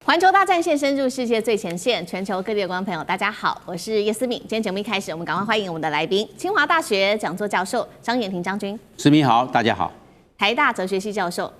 环球大战线深入世界最前线，全球各地的观众朋友，大家好，我是叶思敏。今天节目一开始，我们赶快欢迎我们的来宾，清华大学讲座教授张延廷将军。思敏好，大家好。台大哲学系教授。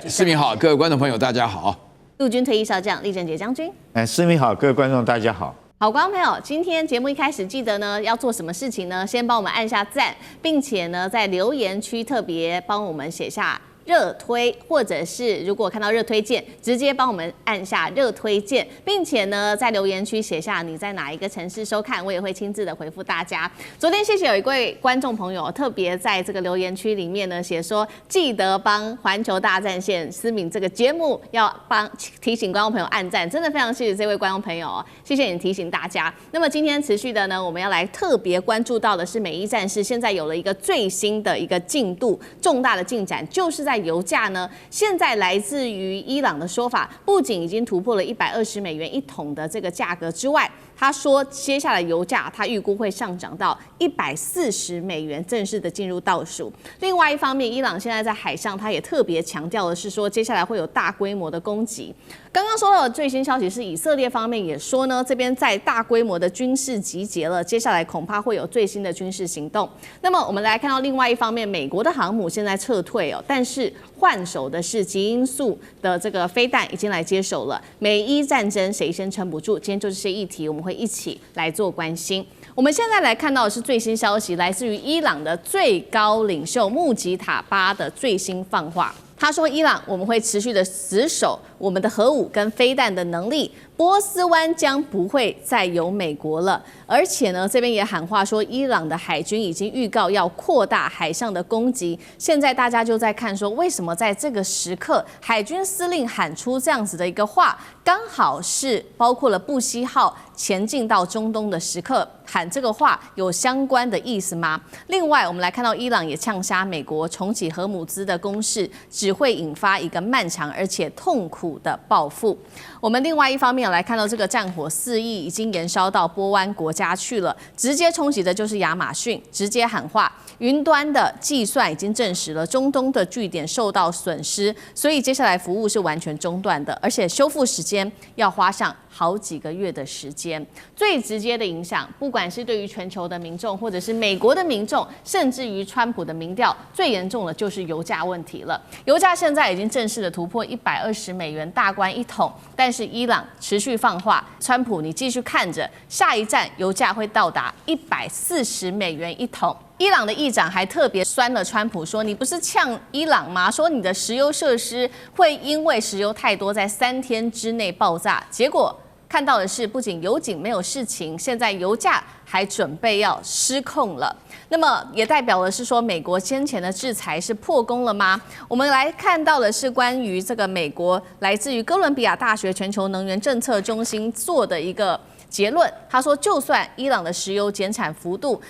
思敏好，各位观众朋友，大家好。陆军退役少将厉正杰将军。思敏好，各位观众大家好。好，观众朋友，今天节目一开始记得呢要做什么事情呢？先帮我们按下赞，并且呢在留言区特别帮我们写下热推，或者是如果看到热推键，直接帮我们按下热推键，并且呢在留言区写下你在哪一个城市收看，我也会亲自的回复大家。昨天谢谢有一位观众朋友特别在这个留言区里面呢写说，记得帮环球大战线思敏这个节目要帮提醒观众朋友按赞，真的非常谢谢这位观众朋友哦，谢谢你提醒大家。那么今天持续的呢，我们要来特别关注到的是美伊战事，现在有了一个最新的一个进度，重大的进展，就是在油价呢，现在来自于伊朗的说法，不仅已经突破了120美元一桶的这个价格之外，他说接下来油价他预估会上涨到140美元，正式的进入倒数。另外一方面，伊朗现在在海上，他也特别强调的是说，接下来会有大规模的攻击。刚刚收到的最新消息是，以色列方面也说呢，这边在大规模的军事集结了，接下来恐怕会有最新的军事行动。那么我们来看到另外一方面，美国的航母现在撤退哦，但是换手的是极音速的这个飞弹已经来接手了。美伊战争谁先撑不住？今天就这些议题，我们会一起来做关心。我们现在来看到的是最新消息，来自于伊朗的最高领袖穆吉塔巴的最新放话。他说，伊朗我们会持续的死守我们的核武跟飞弹的能力，波斯湾将不会再有美国了。而且呢，这边也喊话说，伊朗的海军已经预告要扩大海上的攻击。现在大家就在看说，为什么在这个时刻，海军司令喊出这样子的一个话，刚好是包括了布希号前进到中东的时刻，喊这个话有相关的意思吗？另外，我们来看到伊朗也呛杀美国重启核武兹的攻势，只会引发一个漫长而且痛苦的报复。我们另外一方面来看到这个战火肆意已经延烧到波湾国家去了，直接冲击的就是亚马逊，直接喊话，云端的计算已经证实了中东的据点受到损失，所以接下来服务是完全中断的，而且修复时间要花上好几个月的时间。最直接的影响，不管是对于全球的民众，或者是美国的民众，甚至于川普的民调，最严重的就是油价问题了。油价现在已经正式的突破120美元大关一桶，但是伊朗持续放话，川普你继续看着，下一站油价会到达140美元一桶。伊朗的议长还特别酸了川普，说你不是呛伊朗吗？说你的石油设施会因为石油太多，在3天之内爆炸。结果看到的是，不仅油井没有事情，现在油价还准备要失控了。那么也代表的是说，美国先前的制裁是破功了吗？我们来看到的是关于这个美国来自于哥伦比亚大学全球能源政策中心做的一个结论。他说，就算伊朗的石油减产幅度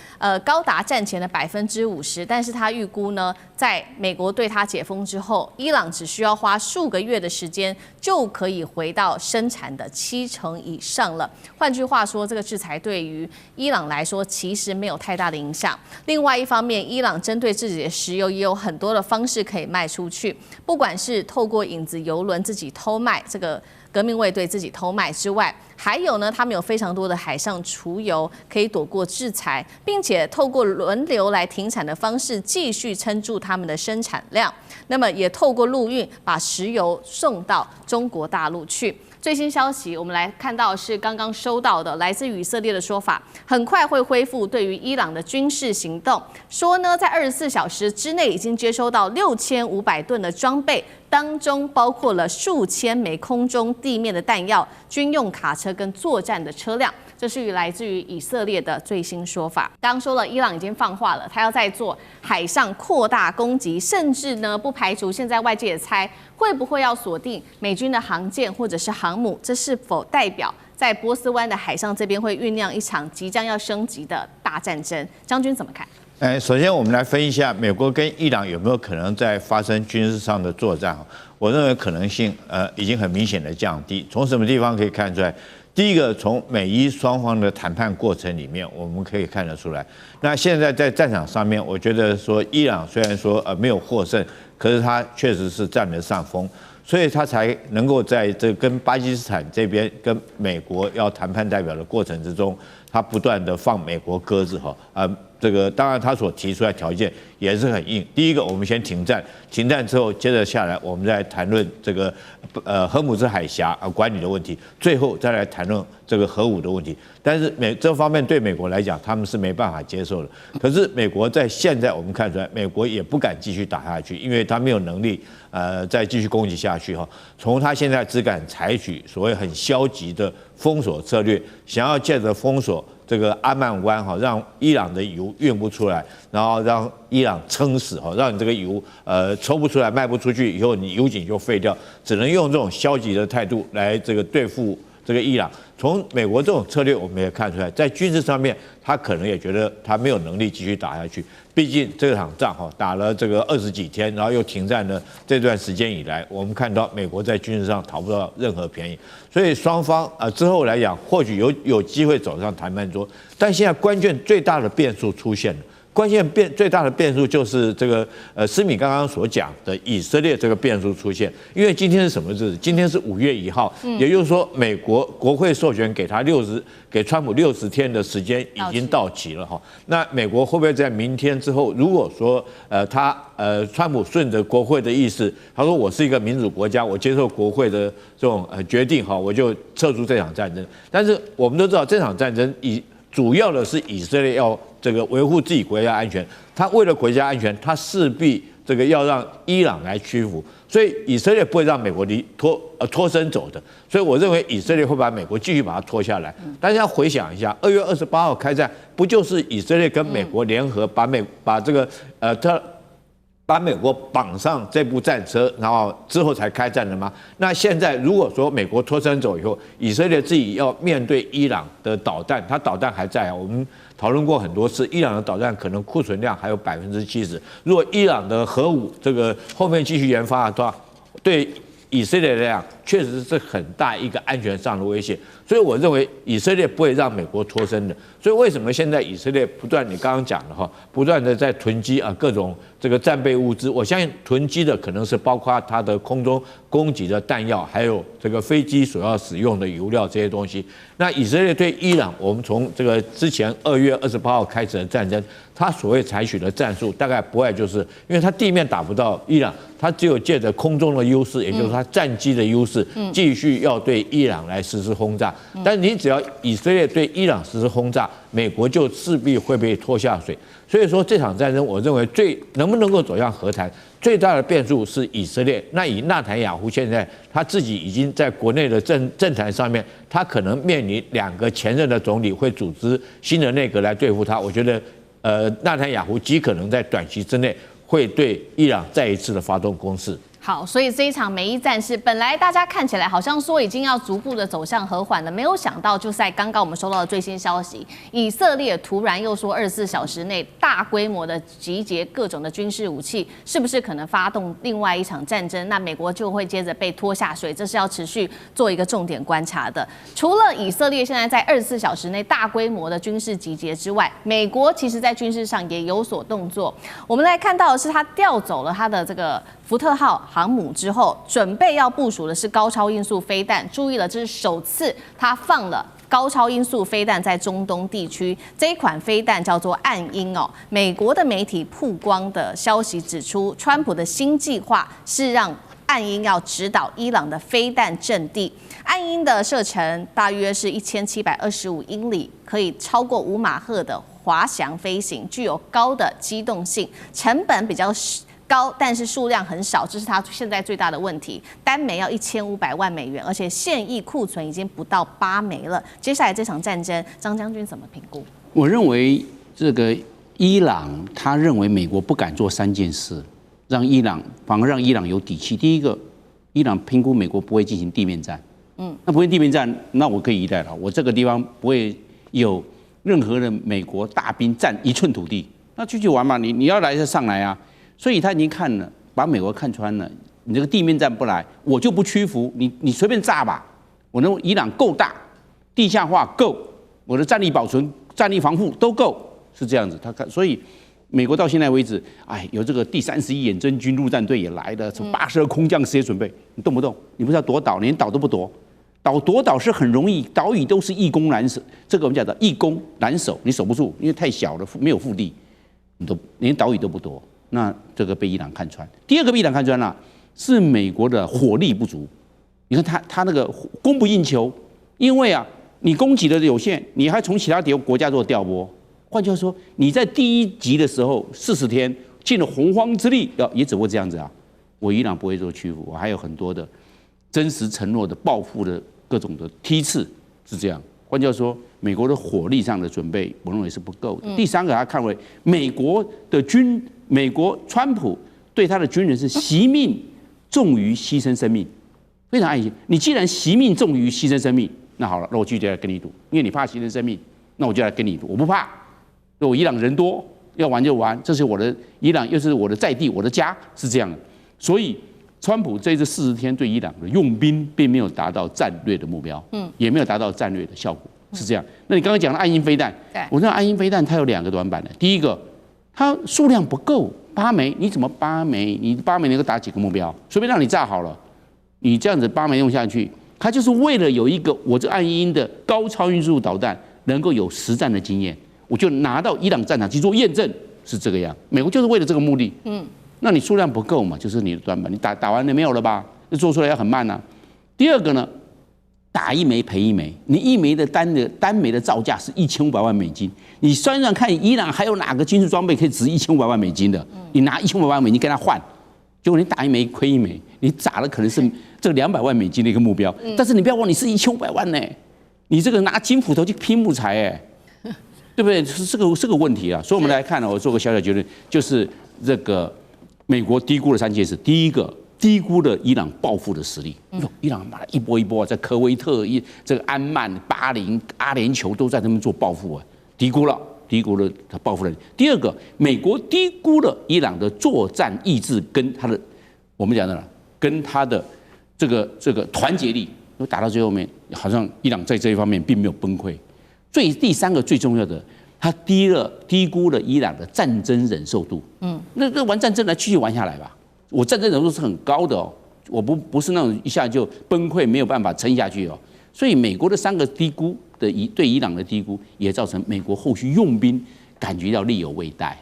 高达战前的50%，但是他预估呢，在美国对他解封之后，伊朗只需要花数个月的时间就可以回到生产的70%以上了。换句话说，这个制裁对于伊朗来说其实没有太大的影响。另外一方面，伊朗针对自己的石油也有很多的方式可以卖出去，不管是透过影子油轮自己偷卖，这个革命卫队自己偷卖之外，还有呢，他们有非常多的海上储油可以躲过制裁，并且透过轮流来停产的方式继续撑住他们的生产量。那么也透过陆运把石油送到中国大陆去。最新消息，我们来看到是刚刚收到的，来自于以色列的说法，很快会恢复对于伊朗的军事行动。说呢，在24小时之内已经接收到6500吨的装备，当中包括了数千枚空中、地面的弹药、军用卡车跟作战的车辆。这是来自于以色列的最新说法。刚刚说了，伊朗已经放话了，他要再做海上扩大攻击，甚至呢不排除现在外界也猜会不会要锁定美军的航舰或者是航母，这是否代表在波斯湾的海上这边会酝酿一场即将要升级的大战争？将军怎么看？首先我们来分析一下美国跟伊朗有没有可能在发生军事上的作战。我认为可能性已经很明显的降低。从什么地方可以看出来？第一个，从美伊双方的谈判过程里面，我们可以看得出来。那现在在战场上面，我觉得说伊朗虽然说没有获胜，可是他确实是占了上风。所以他才能够在这跟巴基斯坦这边跟美国要谈判代表的过程之中，他不断的放美国鸽子这个当然他所提出来的条件也是很硬。第一个，我们先停战，停战之后接着下来，我们再谈论这个荷姆兹海峡管理的问题，最后再来谈论这个核武的问题。但是这方面对美国来讲，他们是没办法接受的。可是美国在现在我们看出来，美国也不敢继续打下去，因为他没有能力再继续攻击下去从他现在只敢采取所谓很消极的封锁策略，想要借着封锁这个阿曼湾让伊朗的油运不出来，然后让伊朗撑死让你这个油抽不出来卖不出去以后，你油井就废掉，只能用这种消极的态度来这个对付这个伊朗。从美国这种策略，我们也看出来，在军事上面，他可能也觉得他没有能力继续打下去。毕竟这场仗打了这个20几天，然后又停战了这段时间以来，我们看到美国在军事上讨不到任何便宜。所以双方之后来讲，或许有机会走上谈判桌，但现在关键最大的变数出现了。关键最大的变数就是这个思敏刚刚所讲的以色列这个变数出现，因为今天是什么日子？今天是5月1号，也就是说美国国会授权给川普60天的时间已经到期了那美国会不会在明天之后，如果说川普顺着国会的意思，他说我是一个民主国家，我接受国会的这种决定我就撤出这场战争。但是我们都知道这场战争主要的是以色列要这个维护自己国家安全，他为了国家安全，他势必这个要让伊朗来屈服，所以以色列不会让美国脱身走的，所以我认为以色列会把美国继续把它拖下来。大家要回想一下，2月28号开战，不就是以色列跟美国联合把美国绑上这部战车，然后之后才开战的吗？那现在如果说美国脱身走以后，以色列自己要面对伊朗的导弹，它导弹还在我们讨论过很多次，伊朗的导弹可能库存量还有70%。如果伊朗的核武这个后面继续研发的话，对以色列来讲确实是很大一个安全上的威胁。所以我认为以色列不会让美国脱身的。所以为什么现在以色列不断，你刚刚讲的不断的在囤积各种这个战备物资？我相信囤积的可能是包括它的空中攻击的弹药，还有这个飞机所要使用的油料这些东西。那以色列对伊朗，我们从这个之前2月28号开始的战争，它所谓采取的战术，大概不外就是因为它地面打不到伊朗，它只有借着空中的优势，也就是它战机的优势，继续要对伊朗来实施轰炸。但你只要以色列对伊朗实施轰炸，美国就势必会被拖下水。所以说这场战争，我认为能不能够走向和谈，最大的变数是以色列。那以纳坦雅胡现在他自己已经在国内的政坛上面，他可能面临2个前任的总理会组织新的内阁来对付他。我觉得纳坦雅胡极可能在短期之内会对伊朗再一次的发动攻势。好，所以这一场美伊战事，本来大家看起来好像说已经要逐步的走向和缓了，没有想到就在刚刚我们收到的最新消息，以色列突然又说24小时内大规模的集结各种的军事武器，是不是可能发动另外一场战争？那美国就会接着被拖下水，这是要持续做一个重点观察的。除了以色列现在在24小时内大规模的军事集结之外，美国其实在军事上也有所动作。我们来看到的是，他调走了他的这个福特号航母之后，准备要部署的是高超音速飞弹。注意了，这是首次他放了高超音速飞弹在中东地区。这一款飞弹叫做暗鹰美国的媒体曝光的消息指出，川普的新计划是让暗鹰要指导伊朗的飞弹阵地。暗鹰的射程大约是1725英里，可以超过5马赫的滑翔飞行，具有高的机动性，成本比较高，但是数量很少，这是它现在最大的问题。单枚要1500万美元，而且现役库存已经不到8枚了。接下来这场战争，张将军怎么评估？我认为这个伊朗，他认为美国不敢做3件事，反而让伊朗有底气。第一个，伊朗评估美国不会进行地面战，那不会地面战，那我可以一带了，我这个地方不会有任何的美国大兵占1寸土地，那继续玩嘛，你要来就上来啊。所以他已经看了，把美国看穿了。你这个地面战不来，我就不屈服。你随便炸吧。我认为伊朗够大，地下化够，我的战力保存、战力防护都够，是这样子。他看，所以美国到现在为止，有这个第31远征军陆战队也来了，从82空降师也准备，你动不动你不是要夺岛，连岛都不夺，夺岛是很容易，岛屿都是易攻难守，这个我们讲的易攻难守，你守不住，因为太小了，没有腹地，你都连岛屿都不夺，那这个被伊朗看穿。第二个被伊朗看穿了，是美国的火力不足。你看他那个供不应求，因为你供给的有限，你还从其他国家做调拨。换句话说，你在第一集的时候40天尽了洪荒之力，也只会这样子我伊朗不会做屈服，我还有很多的真实承诺的报复的各种的梯次是这样。换句话说，美国的火力上的准备，我认为是不够的。第三个，他看为美国川普对他的军人是惜命重于牺牲生命，非常爱惜。你既然惜命重于牺牲生命，那好了，那我拒绝来跟你赌，因为你怕牺牲生命，那我就来跟你赌，我不怕。我伊朗人多，要玩就玩，这是我的伊朗，又是我的在地，我的家，是这样的。所以，川普这40天对伊朗的用兵，并没有达到战略的目标，也没有达到战略的效果，是这样。那你刚刚讲的爱因飞弹，我认为爱因飞弹它有2个短板的，第一个，它数量不够，8枚，你怎么8枚？你8枚能够打几个目标？随便让你炸好了，你这样子8枚用下去，它就是为了有一个我这爱因的高超音速导弹能够有实战的经验。我就拿到伊朗战场去做验证，是这个样。美国就是为了这个目的。那你数量不够嘛，就是你的短板。你打完了没有了吧？那做出来要很慢第二个呢，打1枚赔1枚，你1枚的单枚的造价是1500万美金。你算算看，伊朗还有哪个军事装备可以值1500万美金的？你拿1500万美金跟他换，结果你打1枚亏1枚，你砸了可能是这200万美金的一个目标。但是你不要忘，你是1500万呢，你这个拿金斧头去劈木材对不对？是个问题所以我们来看我做个小结论，就是这个美国低估了3件事。第一个，低估了伊朗报复的实力。伊朗一波一波在科威特、这个安曼、巴林、阿联酋都在他们做报复低估了他报复能力。第二个，美国低估了伊朗的作战意志跟他的我们讲的跟他的这个团结力，打到最后面，好像伊朗在这一方面并没有崩溃。第三个最重要的，他低估了伊朗的战争忍受度。那玩战争继续玩下来吧。我战争忍受度是很高的我不是那种一下就崩溃没有办法撑下去所以美国的3个低估的对伊朗的低估，也造成美国后续用兵感觉到力有未逮。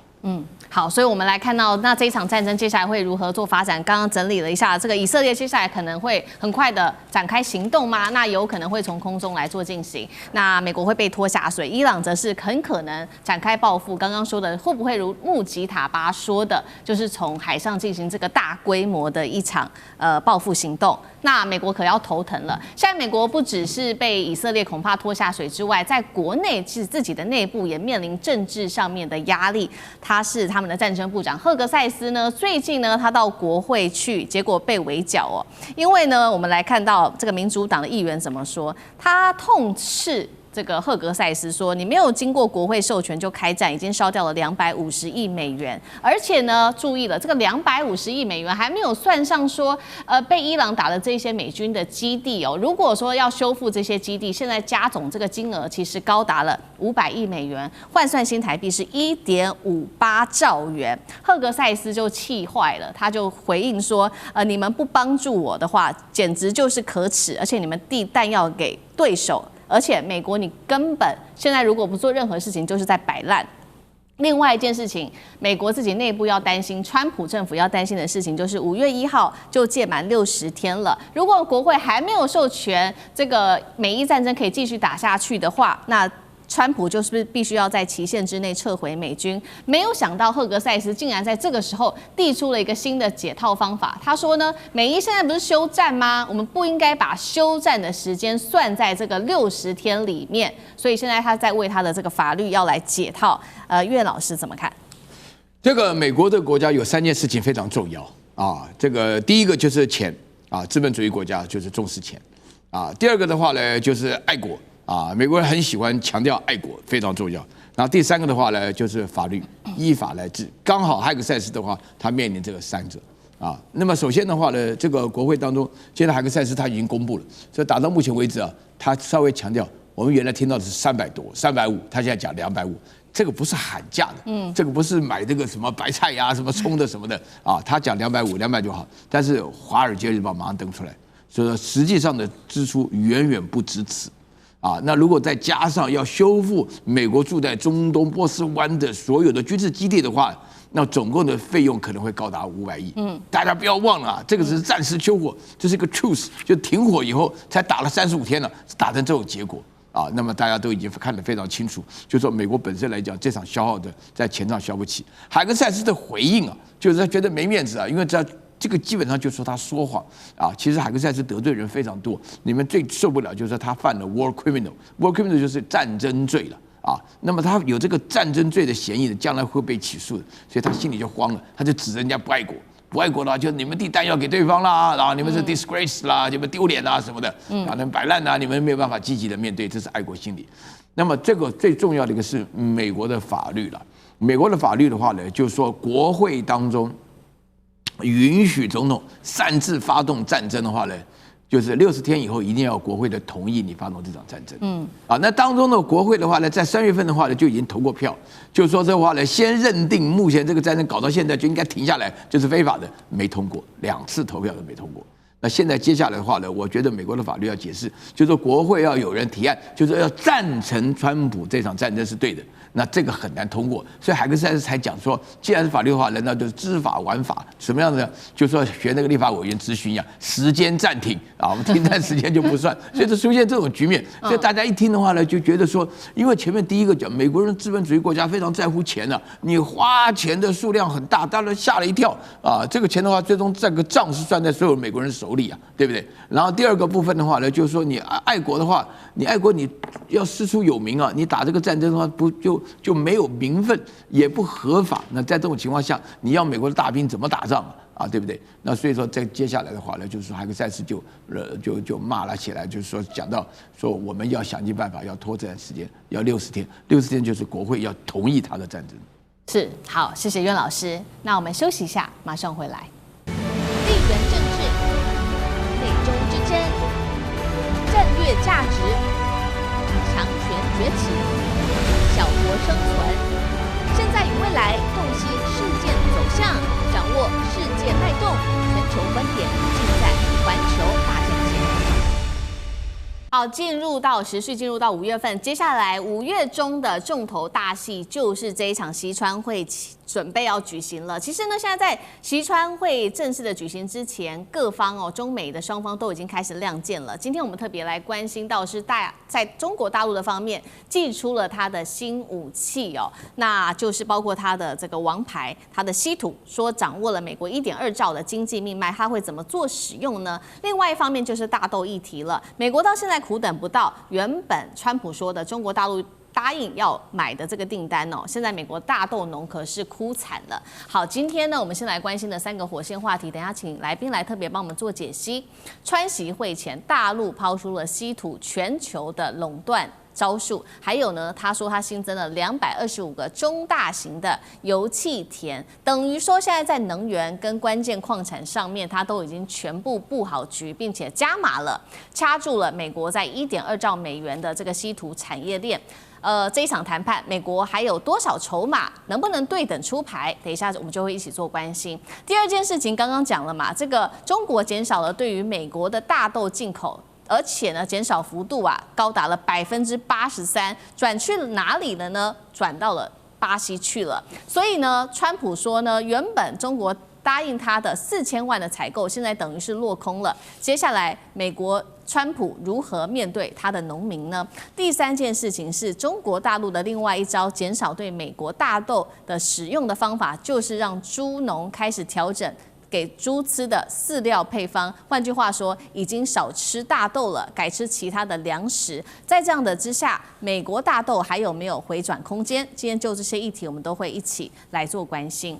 好，所以我们来看到那这一场战争接下来会如何做发展。刚刚整理了一下，这个以色列接下来可能会很快的展开行动吗？那有可能会从空中来做进行。那美国会被拖下水，伊朗则是很可能展开报复。刚刚说的会不会如穆吉塔巴说的，就是从海上进行这个大规模的一场报复行动？那美国可要头疼了。现在美国不只是被以色列恐怕拖下水之外，在国内其实自己的内部也面临政治上面的压力。他是他们的战争部长赫格塞斯呢，最近呢他到国会去，结果被围剿因为呢，我们来看到这个民主党的议员怎么说，他痛斥这个赫格塞斯说，你没有经过国会授权就开战，已经烧掉了250亿美元，而且呢，注意了，这个250亿美元还没有算上说，被伊朗打的这些美军的基地如果说要修复这些基地，现在加总这个金额其实高达了500亿美元，换算新台币是1.58兆元。赫格塞斯就气坏了，他就回应说，你们不帮助我的话，简直就是可耻，而且你们递弹药给对手。而且美国，你根本现在如果不做任何事情，就是在摆烂。另外一件事情，美国自己内部要担心，川普政府要担心的事情，就是5月1号就届满60天了。如果国会还没有授权这个美伊战争可以继续打下去的话，那川普就是必须要在期限之内撤回美军。没有想到赫格塞斯竟然在这个时候递出了一个新的解套方法。他说呢，美伊现在不是休战吗？我们不应该把休战的时间算在这个60天里面。所以现在他在为他的这个法律要来解套。岳老师怎么看？这个美国的国家有3件事情非常重要这个第一个就是钱资本主义国家就是重视钱第二个的话呢就是爱国。美国人很喜欢强调爱国，非常重要。然后第3个的话呢，就是法律，依法来治。刚好海格塞斯的话，他面临这个3者那么首先的话呢，这个国会当中，现在海格塞斯他已经公布了，所以打到目前为止他稍微强调，我们原来听到的是300多、350，他现在讲250，这个不是喊价的，这个不是买这个什么白菜呀、什么葱的什么的啊，他讲250就好，但是《华尔街日报》马上登出来，所以说实际上的支出远远不止此。啊，那如果再加上要修复美国驻在中东波斯湾的所有的军事基地的话，那总共的费用可能会高达500亿。大家不要忘了啊，这个只是暂时休火，这是一个 truce， 就停火以后才打了35天了，打成这种结果啊。那么大家都已经看得非常清楚，就说美国本身来讲，这场消耗的在钱上消不起。海格塞斯的回应啊，就是他觉得没面子啊，因为这个基本上就说他说谎啊，其实海格塞斯得罪人非常多，你们最受不了就是他犯了 war criminal 就是战争罪了啊。那么他有这个战争罪的嫌疑的，将来会被起诉的，所以他心里就慌了，他就指人家不爱国。不爱国的话，就你们递弹药给对方啦，然后你们是 disgrace 啦，你们丢脸啦什么的，啊，你们摆烂啦，你们没有办法积极的面对，这是爱国心理。那么这个最重要的一个是美国的法律了。美国的法律的话呢，就是说国会当中允许总统擅自发动战争的话呢，就是60天以后一定要国会的同意你发动这场战争。那当中的国会的话呢，在3月份的话呢就已经投过票，就是说这话呢，先认定目前这个战争搞到现在就应该停下来，就是非法的，没通过，2次投票都没通过。那现在接下来的话呢，我觉得美国的法律要解释，就是说国会要有人提案，就是要赞成川普这场战争是对的。那这个很难通过，所以海格塞斯才讲说，既然是法律的话，难道就是知法玩法？什么样的？就是说学那个立法委员咨询一样，时间暂停啊，我们停战时间就不算，所以就出现这种局面。所以大家一听的话呢，就觉得说，因为前面第一个讲美国人资本主义国家非常在乎钱啊，你花钱的数量很大，当然吓了一跳啊。这个钱的话，最终这个账是算在所有美国人手里啊，对不对？然后第二个部分的话呢，就是说你爱国的话，你爱国你要师出有名啊，你打这个战争的话不就没有名分，也不合法。那在这种情况下，你要美国的大兵怎么打仗啊？对不对？那所以说，在接下来的话呢，就是说海格塞斯就骂了起来，就是说讲到说我们要想尽办法要拖这段时间，要60天，60天就是国会要同意他的战争。是，好，谢谢渊老师。那我们休息一下，马上回来。地缘政治、美中之争、战略价值、强权崛起、小国生存，现在与未来洞悉事件走向，掌握世界脉动，全球观点尽在环球大战线。好，时序进入到5月份，接下来5月中的重头大戏就是这一场西川会准备要举行了。其实呢，现在在西川会正式的举行之前，各方中美的双方都已经开始亮剑了。今天我们特别来关心到是在中国大陆的方面祭出了他的新武器那就是包括他的这个王牌，他的稀土，说掌握了美国1.2兆的经济命脉，他会怎么做使用呢？另外一方面就是大豆议题了，美国到现在苦等不到原本川普说的中国大陆答应要买的这个订单现在美国大豆农可是哭惨了。好，今天呢，我们先来关心的3个火线话题，等一下请来宾来特别帮我们做解析。川习会前，大陆抛出了稀土全球的垄断招数，还有呢，他说他新增了225个中大型的油气田，等于说现在在能源跟关键矿产上面，他都已经全部布好局，并且加码了，掐住了美国在1.2兆美元的这个稀土产业链。这一场谈判，美国还有多少筹码，能不能对等出牌？等一下我们就会一起做关心。第二件事情刚刚讲了嘛，这个中国减少了对于美国的大豆进口。而且呢，减少幅度高达了83%，转去了哪里了呢？转到了巴西去了。所以呢，川普说呢，原本中国答应他的4000万的采购，现在等于是落空了。接下来，美国川普如何面对他的农民呢？第三件事情是中国大陆的另外一招减少对美国大豆的使用的方法，就是让猪农开始调整给猪吃的饲料配方，换句话说，已经少吃大豆了，改吃其他的粮食。在这样的之下，美国大豆还有没有回转空间？今天就这些议题，我们都会一起来做关心。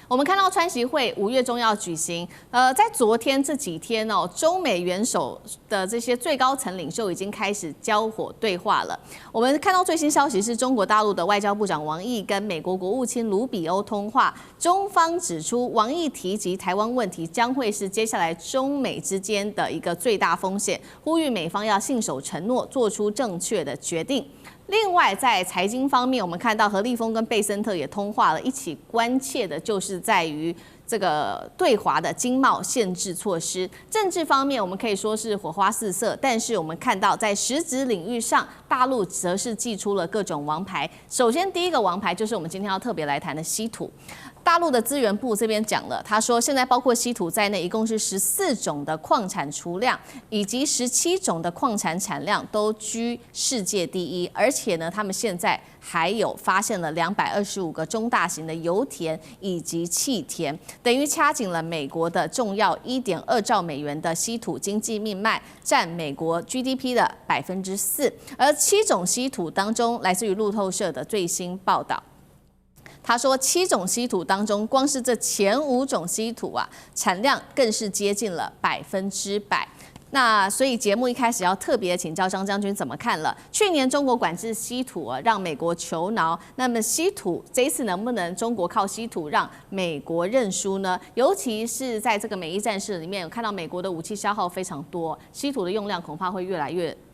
我们看到川习会5月中要举行，在昨天这几天中美元首的这些最高层领袖已经开始交火对话了。我们看到最新消息是中国大陆的外交部长王毅跟美国国务卿卢比欧通话，中方指出王毅提及台湾问题将会是接下来中美之间的一个最大风险，呼吁美方要信守承诺，做出正确的决定。另外，在财经方面，我们看到何立峰跟贝森特也通话了，一起关切的就是在于这个对华的经贸限制措施。政治方面，我们可以说是火花四射，但是我们看到在实质领域上，大陆则是祭出了各种王牌。首先，第一个王牌就是我们今天要特别来谈的稀土。大陆的资源部这边讲了，他说现在包括稀土在内，一共是14种的矿产储量，以及17种的矿产产量都居世界第一，而且呢，他们现在还有发现了225个中大型的油田以及气田，等于掐紧了美国的重要1.2兆美元的稀土经济命脉，占美国 GDP 的4%。而7种稀土当中，来自于路透社的最新报道。他说，7种稀土当中，光是这前5种稀土啊，产量更是接近了100%。那所以节目一开始要特别请教张将军怎么看了？去年中国管制稀土啊，让美国求挠。那么稀土这一次能不能中国靠稀土让美国认输呢？尤其是在这个美伊战事里面，有看到美国的武器消耗非常多，稀土的用量恐怕会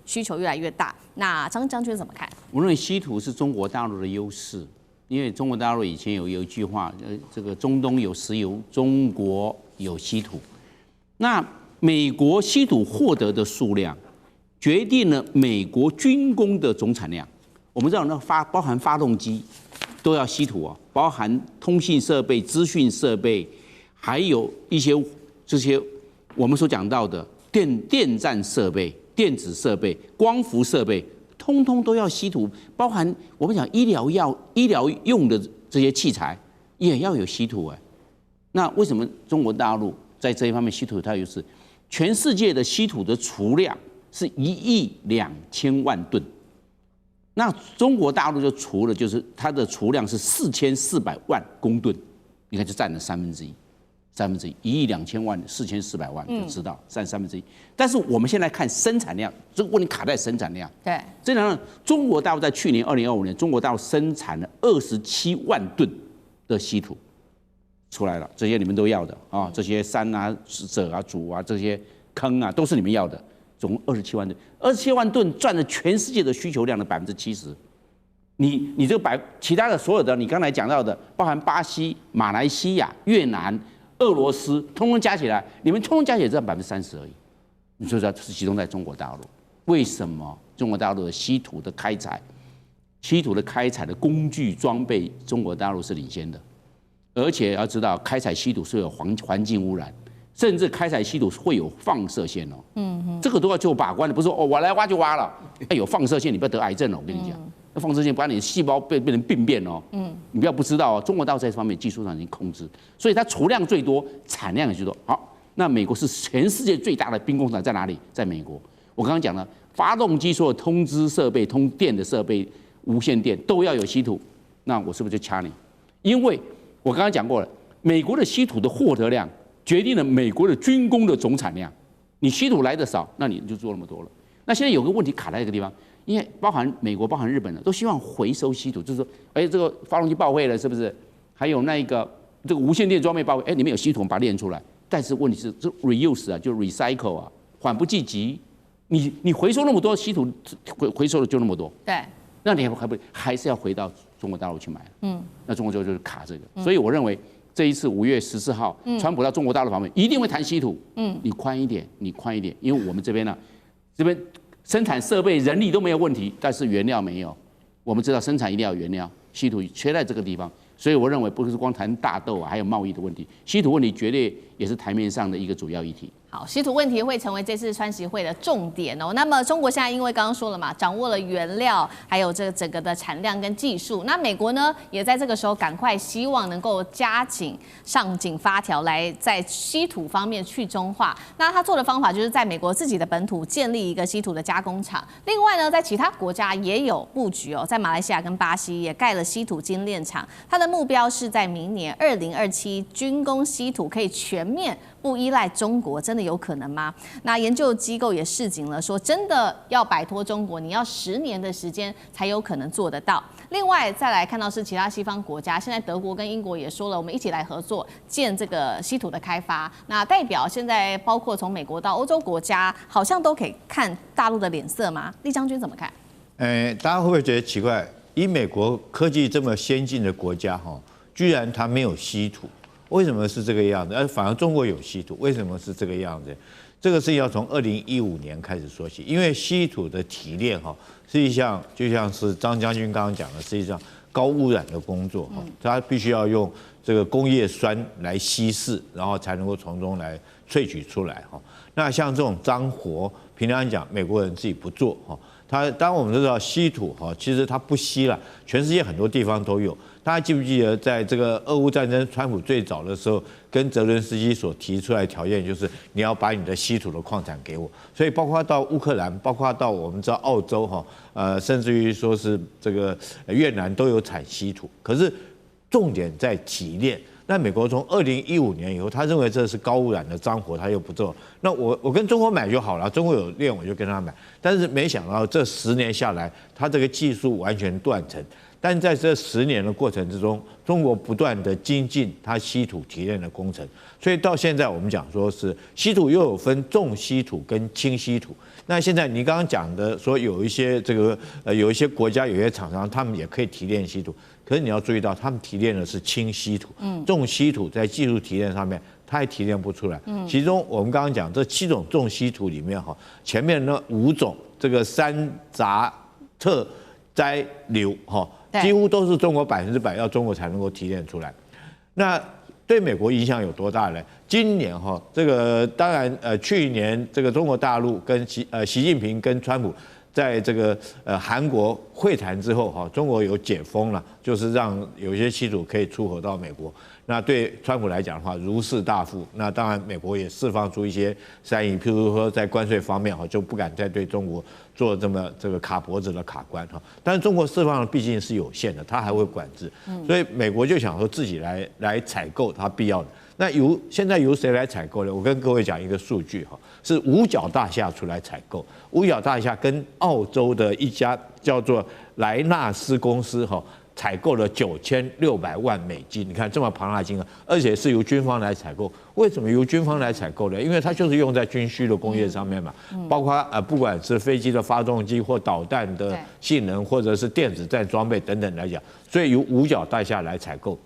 需求越来越大。那张将军怎么看？我认为稀土是中国大陆的优势。因为中国大陆以前有一句话，这个中东有石油，中国有稀土。那美国稀土获得的数量，决定了美国军工的总产量。我们知道，包含发动机都要稀土啊，包含通信设备、资讯设备，还有一些这些我们所讲到的电站设备、电子设备、光伏设备。通通都要稀土，包含我们讲医疗用的这些器材也要有稀土哎。那为什么中国大陆在这一方面稀土它优势？全世界的稀土的储量是1.2亿吨，那中国大陆就除了就是它的储量是4400万公吨，你看就占了1/3。1亿2千万，4400万就知道占1/3。但是我们现在看生产量，这个问题卡在生产量。对，生产量，中国大陆在去年2025年，中国大陆生产了27万吨的稀土出来了，这些你们都要的啊，这些山啊、者啊、主啊、这些坑啊，都是你们要的，总共27万吨，27万吨占了全世界的需求量的70%。你这个其他的所有的，你刚才讲到的，包含巴西、马来西亚、越南。俄罗斯通通加起来，你们通通加起来只占30%而已。你就知道是集中在中国大陆。为什么中国大陆的稀土的开采的工具装备，中国大陆是领先的？而且要知道，开采稀土是有环境污染，甚至开采稀土会有放射线哦。这个都要做把关的，不是说哦我来挖就挖了，有放射线你不要得癌症了，我跟你讲。那放射线把你的细胞变成病变哦，你不要不知道哦，中国大陆在这方面技术上已经控制，所以它储量最多，产量也最多。好，那美国是全世界最大的兵工厂在哪里？在美国。我刚刚讲了，发动机所有通知设备、通电的设备、无线电都要有稀土，那我是不是就掐你？因为我刚刚讲过了，美国的稀土的获得量决定了美国的军工的总产量。你稀土来的少，那你就做那么多了。那现在有个问题卡在这个地方。因为包含美国、包含日本的都希望回收稀土，就是说，这个发动机报废了，是不是？还有这个无线电装备报废，里面有稀土，我们把它炼出来。但是问题是，这 reuse 啊，就 recycle 啊，缓不济急。你回收那么多稀土，回收的就那么多。对。那你还是要回到中国大陆去买。那中国就是卡这个。所以我认为这一次5月14号，川普到中国大陆访问，一定会谈稀土。你宽一点，因为我们这边生产设备、人力都没有问题，但是原料没有。我们知道生产一定要有原料，稀土缺在这个地方，所以我认为不是光谈大豆啊，还有贸易的问题，稀土问题绝对也是台面上的一个主要议题。好，稀土问题会成为这次川习会的重点哦。那么中国现在因为刚刚说了嘛，掌握了原料，还有这个整个的产量跟技术。那美国呢，也在这个时候赶快希望能够上紧发条，来在稀土方面去中化。那他做的方法就是在美国自己的本土建立一个稀土的加工厂。另外呢，在其他国家也有布局哦，在马来西亚跟巴西也盖了稀土精炼厂。他的目标是在明年2027，军工稀土可以全面不依赖中国，真的有可能吗？那研究机构也示警了，说真的要摆脱中国，你要10年的时间才有可能做得到。另外再来看到是其他西方国家，现在德国跟英国也说了，我们一起来合作建这个稀土的开发。那代表现在包括从美国到欧洲国家，好像都可以看大陆的脸色吗？厉将军怎么看？大家会不会觉得奇怪？以美国科技这么先进的国家居然它没有稀土，为什么是这个样子？而反而中国有稀土，为什么是这个样子？这个是要从2015年开始说起，因为稀土的提炼是一项就像是张将军刚刚讲的，是一项高污染的工作它必须要用这个工业酸来稀释，然后才能够从中来萃取出来那像这种脏活，平常讲美国人自己不做当然我们都知道稀土其实它不稀了，全世界很多地方都有。大家记不记得，在这个俄乌战争，川普最早的时候跟泽伦斯基所提出来的条件就是你要把你的稀土的矿产给我。所以包括到乌克兰，包括到我们知道澳洲甚至于说是这个越南都有产稀土。可是重点在提炼。那美国从2015年以后，他认为这是高污染的脏活，他又不做。那我跟中国买就好了，中国有炼我就跟他买。但是没想到这10年下来，他这个技术完全断层。但在这10年的过程之中，中国不断的精进它稀土提炼的工程，所以到现在我们讲说是稀土又有分重稀土跟轻稀土。那现在你刚刚讲的说有一些有一些国家有些厂商他们也可以提炼稀土，可是你要注意到他们提炼的是轻稀土，重稀土在技术提炼上面它还提炼不出来。其中我们刚刚讲这7种重稀土里面前面那5种这个三杂特摘硫几乎都是中国100%要中国才能够提炼出来。那对美国影响有多大呢？今年这个当然去年这个中国大陆跟习近平跟川普在这个韩国会谈之后中国有解封了，就是让有些稀土可以出口到美国。那对川普来讲的话，如释大负。那当然，美国也释放出一些善意，譬如说在关税方面就不敢再对中国做这个卡脖子的卡关但是中国释放的毕竟是有限的，它还会管制，所以美国就想说自己来采购它必要的。那现在由谁来采购呢？我跟各位讲一个数据是五角大厦出来采购。五角大厦跟澳洲的一家叫做莱纳斯公司采购了9600万美金，你看这么庞大金额，而且是由军方来采购。为什么由军方来采购呢？因为它就是用在军需的工业上面嘛，包括不管是飞机的发动机或导弹的性能，或者是电子战装备等等来讲，所以由五角大厦来采购。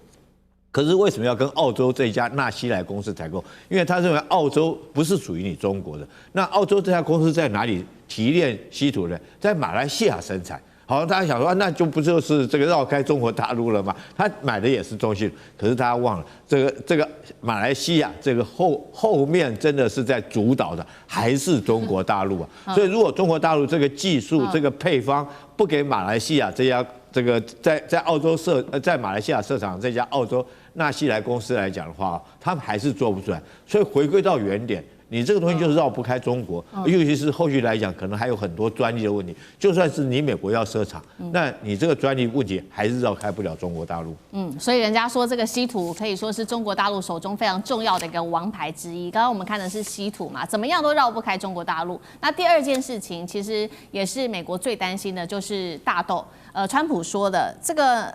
可是为什么要跟澳洲这一家纳西莱公司采购？因为他认为澳洲不是属于你中国的。那澳洲这家公司在哪里提炼稀土呢？在马来西亚生产。好，大家想说，那就不就是这个绕开中国大陆了吗？他买的也是重稀土，可是大家忘了，这个马来西亚这个后面真的是在主导的还是中国大陆啊。所以如果中国大陆这个技术、这个配方不给马来西亚这家这个在澳洲在马来西亚设厂这家澳洲纳西莱公司来讲的话，他们还是做不出来。所以回归到原点。你这个东西就是绕不开中国，尤其是后续来讲，可能还有很多专利的问题。就算是你美国要设厂，那你这个专利问题还是绕开不了中国大陆。所以人家说这个稀土可以说是中国大陆手中非常重要的一个王牌之一。刚刚我们看的是稀土嘛，怎么样都绕不开中国大陆。那第二件事情，其实也是美国最担心的，就是大豆。川普说的这个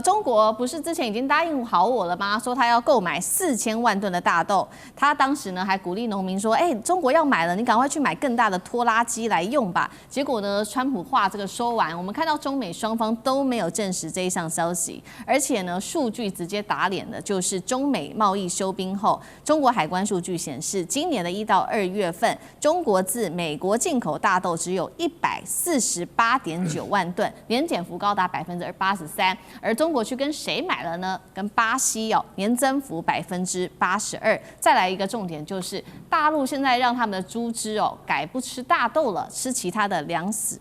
中国不是之前已经答应好我了吗？说他要购买4000万吨的大豆，他当时呢还鼓励农民说，中国要买了，你赶快去买更大的拖拉机来用吧。结果呢，川普话这个说完，我们看到中美双方都没有证实这一项消息，而且呢，数据直接打脸的就是中美贸易休兵后，中国海关数据显示，今年的1到2月份，中国自美国进口大豆只有148.9万吨，年减幅高达83%，而中国去跟谁买了呢？跟巴西年增幅82%。再来一个重点就是大陆现在让他们的猪只改不吃大豆了，吃其他的粮食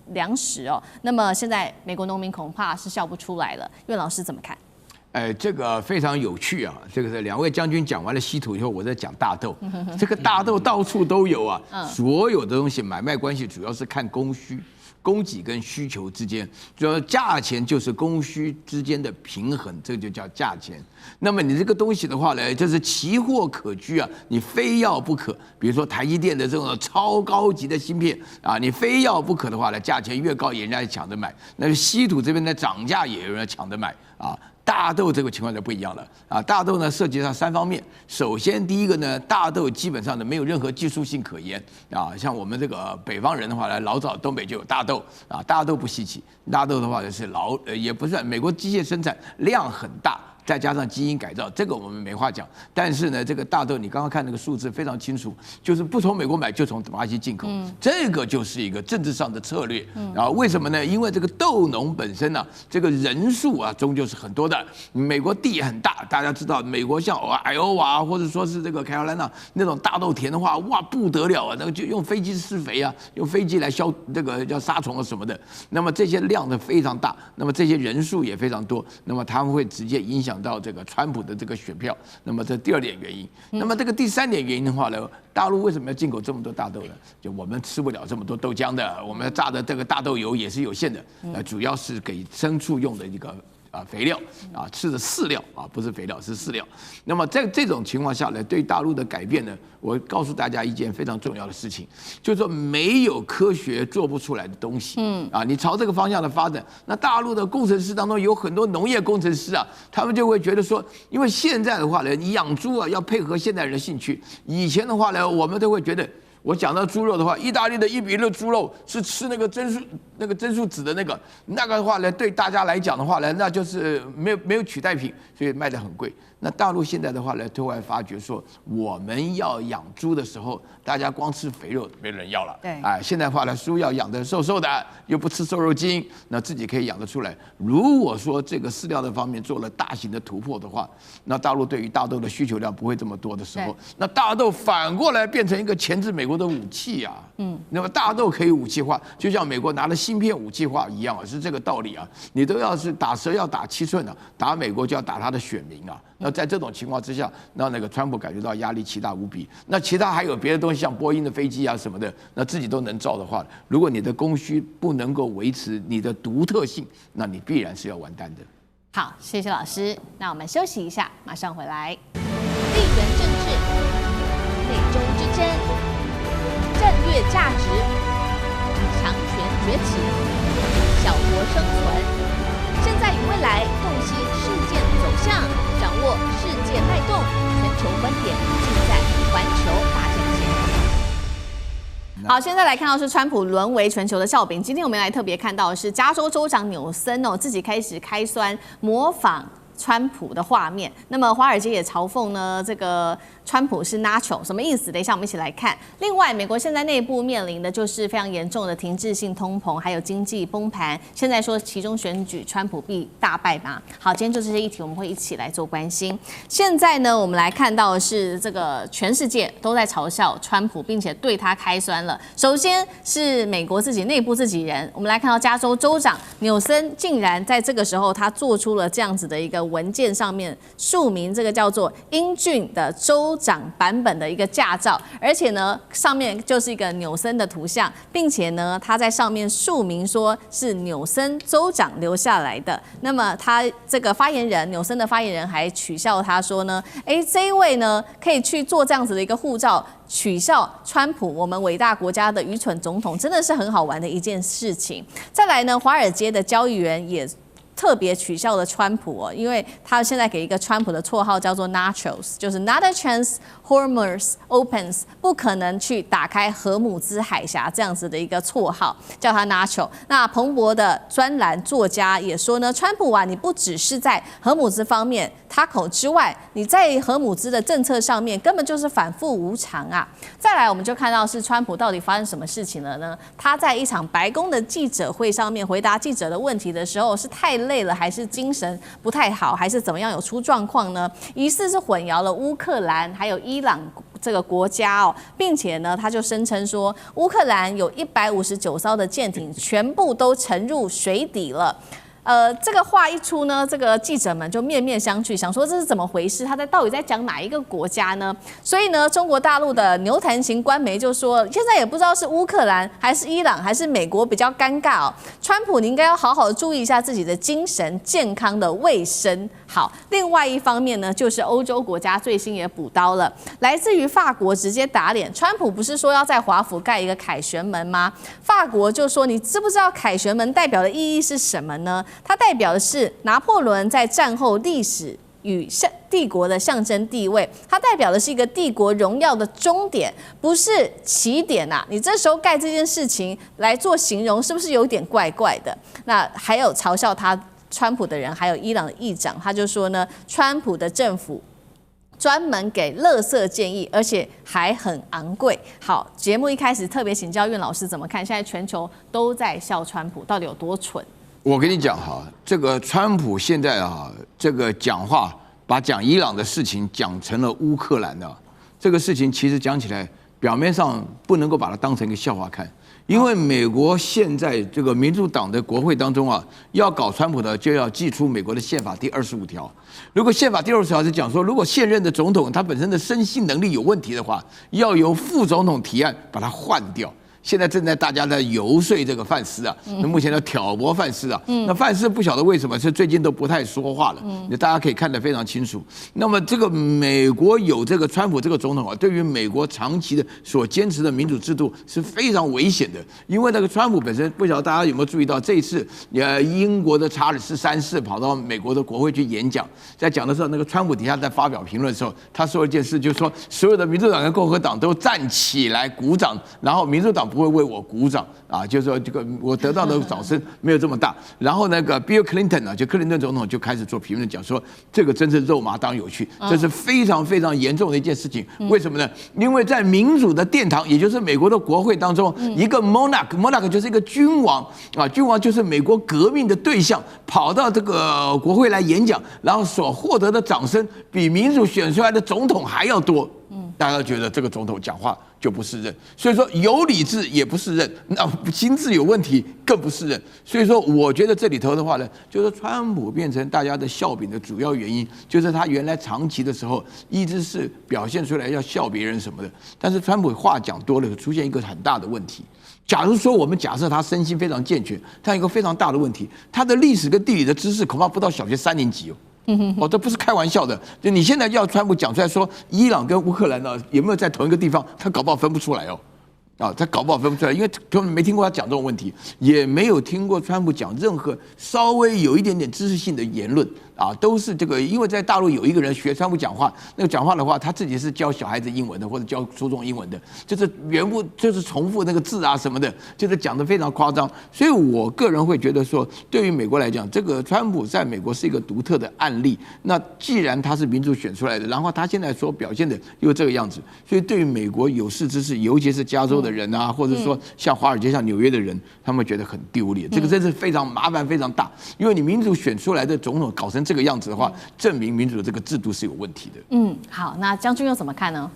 那么现在美国农民恐怕是笑不出来了。苑老师怎么看？这个非常有趣啊！这个是2位将军讲完了稀土以后，我在讲大豆。这个大豆到处都有啊，所有的东西买卖关系主要是看供需。供给跟需求之间，主要价钱就是供需之间的平衡，这就叫价钱。那么你这个东西的话呢，就是奇货可居啊，你非要不可。比如说台积电的这种超高级的芯片啊，你非要不可的话呢，价钱越高，人家也抢着买。那稀土这边的涨价也有人抢着买啊。大豆这个情况就不一样了啊，大豆呢涉及到3方面。首先，第一个呢，大豆基本上呢没有任何技术性可言啊，像我们这个北方人的话呢，老早东北就有大豆啊，大豆不稀奇，大豆的话就是也不算美国机械生产量很大。再加上基因改造，这个我们没话讲。但是呢，这个大豆你刚刚看那个数字非常清楚，就是不从美国买就从巴西进口，这个就是一个政治上的策略。然后为什么呢？因为这个豆农本身呢，这个人数啊，终究是很多的。美国地也很大，大家知道，美国像艾欧瓦或者说是这个凯罗来纳那种大豆田的话，哇不得了啊，那个就用飞机施肥啊，用飞机来消这个叫杀虫啊什么的。那么这些量呢非常大，那么这些人数也非常多，那么他们会直接影响到这个川普的这个选票，那么这第2点原因。那么这个第3点原因的话呢，大陆为什么要进口这么多大豆呢？就我们吃不了这么多豆浆的，我们榨的这个大豆油也是有限的，主要是给牲畜用的一个肥料啊，吃的饲料啊，不是肥料是饲料。那么在这种情况下呢，对大陆的改变呢，我告诉大家一件非常重要的事情，就是说没有科学做不出来的东西。你朝这个方向的发展，那大陆的工程师当中有很多农业工程师啊，他们就会觉得说，因为现在的话呢，你养猪啊要配合现代人的兴趣，以前的话呢，我们都会觉得。我讲到猪肉的话，意大利的1比6猪肉是吃那个真树脂的那个的话呢，对大家来讲的话呢，那就是没有取代品，所以卖得很贵。那大陆现在的话呢，突然发觉说，我们要养猪的时候，大家光吃肥肉没人要了。对，现在的话呢，猪要养得瘦瘦的，又不吃瘦肉精，那自己可以养得出来。如果说这个饲料的方面做了大型的突破的话，那大陆对于大豆的需求量不会这么多的时候，那大豆反过来变成一个钳制美国的武器啊。那么大豆可以武器化，就像美国拿了芯片武器化一样啊，是这个道理啊。你都要是打蛇要打7寸啊，打美国就要打他的选民啊。那在这种情况之下，那个川普感觉到压力奇大无比。那其他还有别的东西，像波音的飞机啊什么的，那自己都能造的话，如果你的供需不能够维持你的独特性，那你必然是要完蛋的。好，谢谢老师。那我们休息一下，马上回来。地缘政治、美中之争、战略价值、强权崛起、小国生存。现在与未来洞悉事件走向，掌握世界脉动，全球观点尽在环球大阵线。好，现在来看到是川普沦为全球的笑柄。今天我们来特别看到的是加州州长纽森自己开始开酸，模仿川普的画面。那么华尔街也嘲讽呢，这个川普是 nacho， 什么意思？等一下我们一起来看。另外，美国现在内部面临的就是非常严重的停滞性通膨，还有经济崩盘。现在说其中选举，川普必大败吗？好，今天就这些议题，我们会一起来做关心。现在呢，我们来看到的是这个全世界都在嘲笑川普，并且对他开酸了。首先是美国自己内部自己人，我们来看到加州州长纽森竟然在这个时候，他做出了这样子的一个文件，上面署名这个叫做英俊的州长版本的一个驾照，而且呢，上面就是一个纽森的图像，并且呢，他在上面署名说是纽森州长留下来的。那么他这个发言人，纽森的发言人还取笑他说呢，这一位呢可以去做这样子的一个护照，取笑川普我们伟大国家的愚蠢总统，真的是很好玩的一件事情。再来呢，华尔街的交易员也特别取笑了川普因为他现在给一个川普的绰号叫做 Nachos， 就是 Not a chance Hormuz opens， 不可能去打开荷姆兹海峡这样子的一个绰号，叫他 Nacho。那彭博的专栏作家也说呢，川普你不只是在荷姆兹方面Taco之外，你在荷姆兹的政策上面根本就是反复无常啊。再来，我们就看到是川普到底发生什么事情了呢？他在一场白宫的记者会上面回答记者的问题的时候，是太累了，还是精神不太好，还是怎么样有出状况呢？疑似是混淆了乌克兰还有伊朗这个国家并且呢，他就声称说，乌克兰有159艘的舰艇全部都沉入水底了。这个话一出呢，这个记者们就面面相觑，想说这是怎么回事？他到底在讲哪一个国家呢？所以呢，中国大陆的牛坛型官媒就说，现在也不知道是乌克兰还是伊朗还是美国比较尴尬川普，你应该要好好注意一下自己的精神健康的卫生，好，另外一方面呢，就是欧洲国家最新也补刀了，来自于法国直接打脸，川普不是说要在华府盖一个凯旋门吗？法国就说，你知不知道凯旋门代表的意义是什么呢？它代表的是拿破仑在战后历史与帝国的象征地位，它代表的是一个帝国荣耀的终点，不是起点啊！你这时候盖这件事情来做形容，是不是有点怪怪的？那还有嘲笑川普的人，还有伊朗的议长，他就说呢，川普的政府专门给垃圾建议，而且还很昂贵。好，节目一开始特别请教苑老师怎么看？现在全球都在笑川普，到底有多蠢？我跟你讲哈，这个川普现在啊，这个讲话把讲伊朗的事情讲成了乌克兰的这个事情，其实讲起来表面上不能够把它当成一个笑话看，因为美国现在这个民主党的国会当中啊，要搞川普的就要祭出美国的宪法第25条。如果宪法第25条是讲说，如果现任的总统他本身的身心能力有问题的话，要由副总统提案把它换掉。现在正在大家在游说这个范斯啊，那目前要挑拨范斯啊，那范斯不晓得为什么是最近都不太说话了，大家可以看得非常清楚。那么这个美国有这个川普这个总统啊，对于美国长期的所坚持的民主制度是非常危险的，因为那个川普本身不晓得大家有没有注意到，这一次英国的查尔斯3世跑到美国的国会去演讲，在讲的时候，那个川普底下在发表评论的时候，他说一件事，就是说所有的民主党跟共和党都站起来鼓掌，然后民主党不会为我鼓掌啊，就是说这个我得到的掌声没有这么大。然后那个 Bill Clinton 啊，就克林顿总统就开始做评论，讲说这个真是肉麻当有趣，这是非常非常严重的一件事情。为什么呢？因为在民主的殿堂，也就是美国的国会当中，一个 monarch 就是一个君王啊，君王就是美国革命的对象，跑到这个国会来演讲，然后所获得的掌声比民主选出来的总统还要多。大家都觉得这个总统讲话就不是人，所以说有理智也不是人，那心智有问题更不是人。所以说，我觉得这里头的话呢，就是川普变成大家的笑柄的主要原因，就是他原来长期的时候一直是表现出来要笑别人什么的，但是川普话讲多了，出现一个很大的问题。假如说我们假设他身心非常健全，他有一个非常大的问题，他的历史跟地理的知识恐怕不到小学3年级哦。这不是开玩笑的。就你现在要川普讲出来说，伊朗跟乌克兰呢有没有在同一个地方，他搞不好分不出来哦。他搞不好分不出来，因为根本没听过他讲这种问题，也没有听过川普讲任何稍微有一点点知识性的言论啊，都是这个。因为在大陆有一个人学川普讲话，那个讲话的话，他自己是教小孩子英文的，或者教初中英文的，就是原部就是重复那个字啊什么的，就是讲得非常夸张。所以我个人会觉得说，对于美国来讲，这个川普在美国是一个独特的案例。那既然他是民主选出来的，然后他现在所表现的又这个样子，所以对于美国有识之士，尤其是加州的人啊，或者说像华尔街、像纽约的人，他们觉得很丢脸。这个真是非常麻烦、非常大，因为你民主选出来的总统搞成这个样子的话，证明民主的这个制度是有问题的。好，那将军又怎么看呢？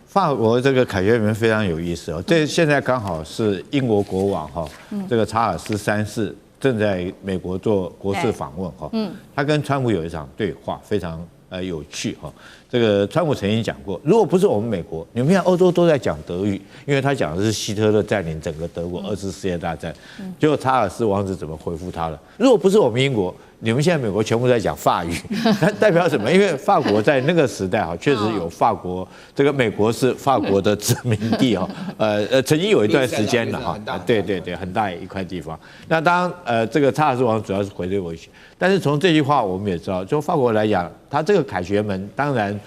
法国这个凯旋门非常有意思哦，这现在刚好是英国国王哈，这个查尔斯3世正在美国做国事访问哈，他跟川普有一场对话，非常有趣哈。这个川普曾经讲过，如果不是我们美国，你们看欧洲都在讲德语，因为他讲的是希特勒占领整个德国2次世界大战。结果查尔斯王子怎么回复他了？如果不是我们英国，你们现在美国全部在讲法语，代表什么？因为法国在那个时代哈，确实有法国这个美国是法国的殖民地哈，曾经有一段时间了哈，对，很大一块地方。那当然这个查尔斯王主要是回对回去，但是从这句话我们也知道，就法国来讲，他这个凯旋门当然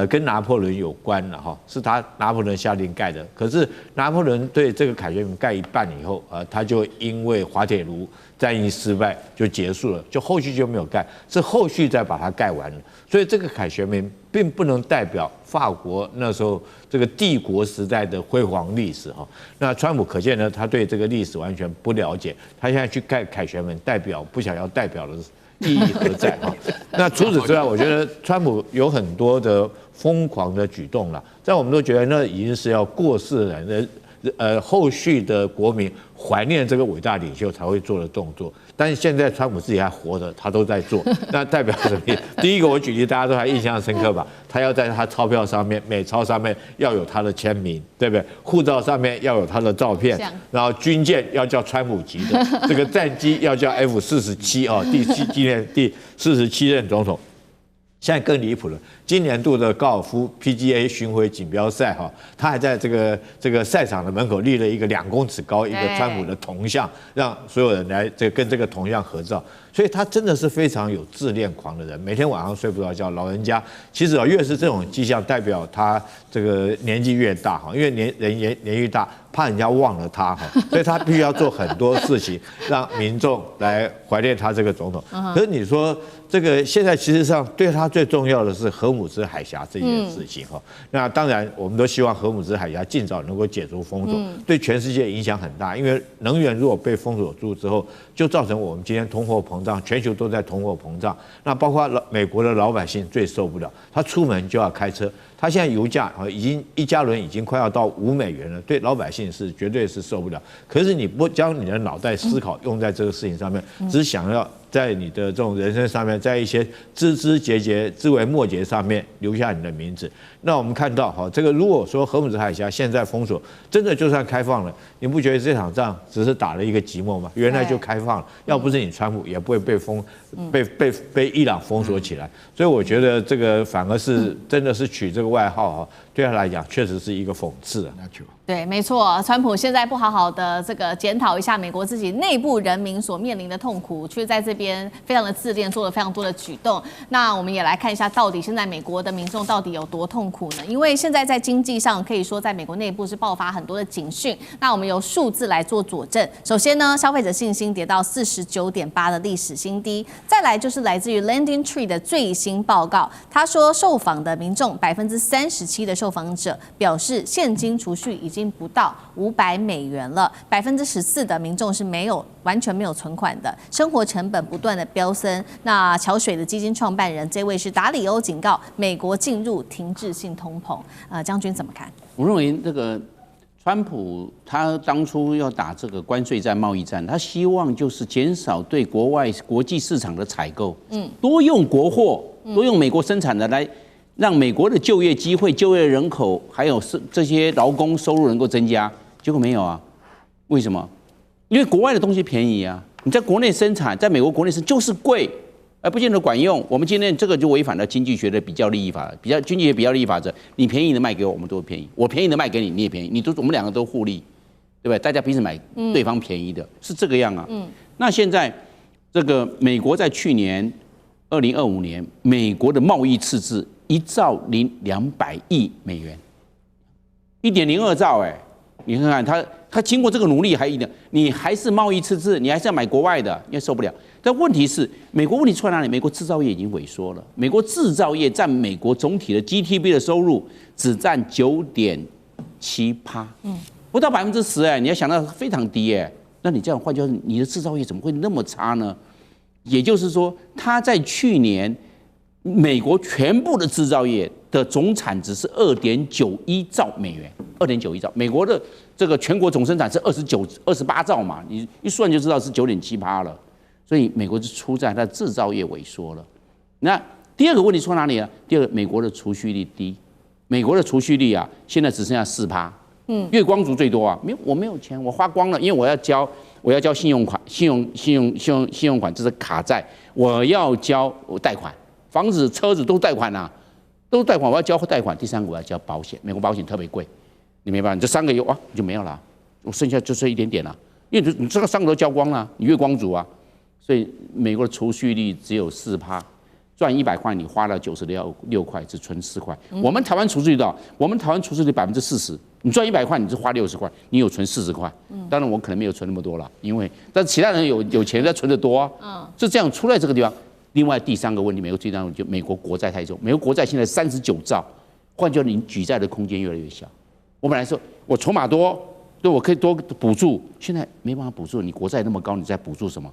跟拿破仑有关了哈，是拿破仑下令盖的。可是拿破仑对这个凯旋门盖一半以后，他就因为滑铁卢战役失败就结束了，就后续就没有盖，是后续再把它盖完了。所以这个凯旋门并不能代表法国那时候这个帝国时代的辉煌历史哈。那川普可见呢，他对这个历史完全不了解，他现在去盖凯旋门，不想要代表的意义何在哈？那除此之外，我觉得川普有很多的疯狂的举动了，在我们都觉得那已经是要过世的人的后续的国民怀念这个伟大领袖才会做的动作。但是现在川普自己还活着，他都在做，那代表什么？第一个，我举例大家都还印象深刻吧？他要在他钞票上面、美钞上面要有他的签名，对不对？护照上面要有他的照片，然后军舰要叫川普级的，这个战机要叫 F-47哦，第47任总统。现在更离谱了，今年度的高尔夫 PGA 巡回锦标赛哈，他还在这个赛场的门口立了一个2公尺高一个川普的铜像，让所有人来跟这个铜像合照。所以他真的是非常有自恋狂的人，每天晚上睡不着觉。老人家其实越是这种迹象，代表他这个年纪越大哈，因为年纪大，怕人家忘了他哈，所以他必须要做很多事情，让民众来怀念他这个总统。可是你说这个现在其实上对他最重要的是荷姆兹海峡这件事情哈。那当然我们都希望荷姆兹海峡尽早能够解除封锁，对全世界影响很大，因为能源如果被封锁住之后，就造成我们今天通货膨胀，全球都在通货膨胀。那包括美国的老百姓最受不了，他出门就要开车。他现在油价已经1加仑已经快要到$5了，对老百姓是绝对是受不了。可是你不将你的脑袋思考用在这个事情上面，只想要在你的这种人生上面，在一些枝微末节上面留下你的名字。那我们看到这个如果说荷姆兹海峡现在封锁，真的就算开放了，你不觉得这场仗只是打了一个寂寞吗？原来就开放了，要不是你川普，也不会被伊朗封锁起来。所以我觉得这个反而是真的是取这个外号对他来讲确实是一个讽刺啊。对，没错，川普现在不好好的这个检讨一下美国自己内部人民所面临的痛苦，却在这边非常的自恋，做了非常多的举动。那我们也来看一下，到底现在美国的民众到底有多痛苦呢？因为现在在经济上可以说在美国内部是爆发很多的警讯。那我们由数字来做佐证。首先呢，消费者信心跌到49.8的历史新低。再来就是来自于 Lending Tree 的最新报告，他说受访的民众37%的受访者表示现金储蓄已经不到$500了，14%的民众是完全没有存款的，生活成本不断的飙升。那桥水的基金创办人这位是达里欧警告美国进入停滞性通膨。将军怎么看？我认为这个川普他当初要打这个关税战、贸易战，他希望就是减少对国际市场的采购，多用国货，多用美国生产的来让美国的就业机会、就业人口还有这些劳工收入能够增加。结果没有啊，为什么？因为国外的东西便宜啊，你在国内生产，在美国国内就是贵，而不见得管用。我们今天这个就违反了经济学的比较利益法，经济学比较利益法则，你便宜的卖给我，我们都便宜；我便宜的卖给你，你也便宜，我们两个都互利，对不对？大家彼此买对方便宜的，是这个样啊。那现在这个美国在去年2025年，美国的贸易赤字1.02亿美元，1.02兆你看看他经过这个努力还你还是贸易赤字，你还是要买国外的，因为受不了。但问题是，美国问题出在哪里？美国制造业已经萎缩了，美国制造业占美国总体的 GDP 的收入只占9.7%，不到10%你要想到非常低那你这样换句话说，你的制造业怎么会那么差呢？也就是说，他在去年美国全部的制造业的总产值是2.91兆美元，2.91兆。美国的这个全国总生产是28兆嘛，你一算就知道是9.7%了。所以美国是出在它的制造业萎缩了。那第二个问题出在哪里啊？第二个，美国的储蓄率低，美国的储蓄率现在只剩下4%。月光族最多我没有钱，我花光了，因为我要交信用款，这是卡债，我要交贷款。房子、车子都贷款都贷款，我要交贷款。第三个我要交保险，美国保险特别贵，你没办法，你这3个月你就没有了，我剩下就剩一点点了，因为你这个3个都交光了，你月光族所以美国的储蓄率只有4%，赚100块你花了96块，只存4块。我们台湾储蓄率40%，你赚100块你只花60块，你有存40块。当然我可能没有存那么多了，但其他人有钱在存得多就这样出来这个地方。另外第3个问题，美国最大的问题就美国国债太重，美国国债现在39兆，换句话说，你举债的空间越来越小。我本来说我筹码多，对我可以多补助，现在没办法补助，你国债那么高，你在补助什么？